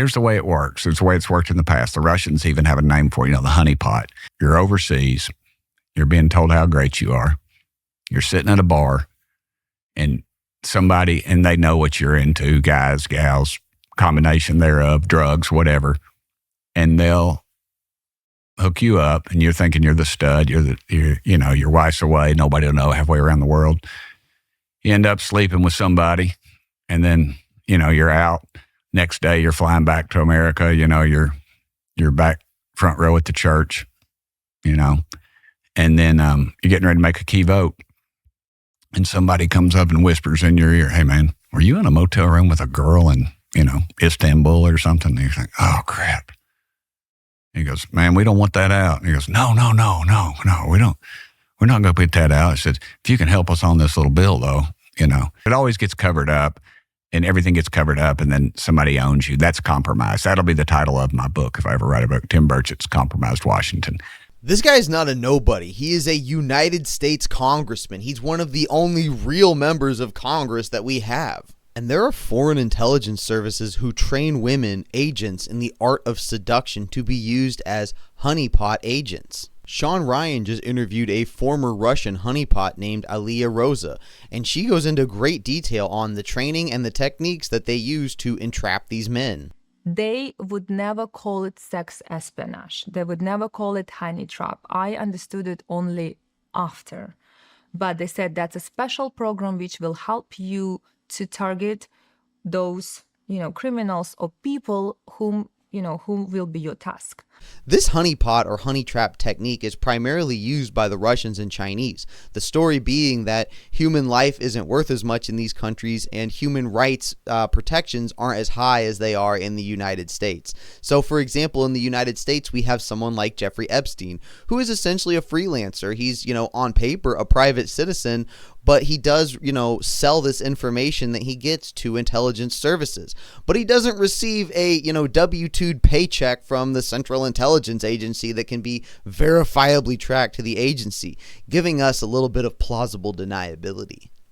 here's the way it works. It's the way it's worked in the past. The Russians even have a name for it, the honeypot. You're overseas. You're being told how great you are. You're sitting at a bar and they know what you're into, guys, gals, combination thereof, drugs, whatever. And they'll hook you up and you're thinking you're the stud. Your wife's away. Nobody will know halfway around the world. You end up sleeping with somebody and then, you're out. Next day, you're flying back to America. You're back front row at the church, and then you're getting ready to make a key vote. And somebody comes up and whispers in your ear, "Hey, man, were you in a motel room with a girl in, Istanbul or something?" And you're like, "Oh, crap." He goes, "Man, we don't want that out." And he goes, No, we don't. We're not going to put that out. He says, "If you can help us on this little bill, though, it always gets covered up. And everything gets covered up, and then somebody owns you. That's compromise." That'll be the title of my book if I ever write a book. Tim Burchett's Compromised Washington. This guy's not a nobody. He is a United States congressman. He's one of the only real members of Congress that we have. And there are foreign intelligence services who train women agents in the art of seduction to be used as honeypot agents. Sean Ryan just interviewed a former Russian honeypot named Alia Rosa, and she goes into great detail on the training and the techniques that they use to entrap these men. They would never call it sex espionage. They would never call it honey trap. I understood it only after. But they said that's a special program which will help you to target those, criminals or people whom will be your task. This honeypot or honey trap technique is primarily used by the Russians and Chinese. The story being that human life isn't worth as much in these countries and human rights protections aren't as high as they are in the United States. So, for example, in the United States, we have someone like Jeffrey Epstein, who is essentially a freelancer. He's, on paper, a private citizen, but he does, sell this information that he gets to intelligence services. But he doesn't receive a, W-2 paycheck from the Central Intelligence Agency that can be verifiably tracked to the agency, giving us a little bit of plausible deniability.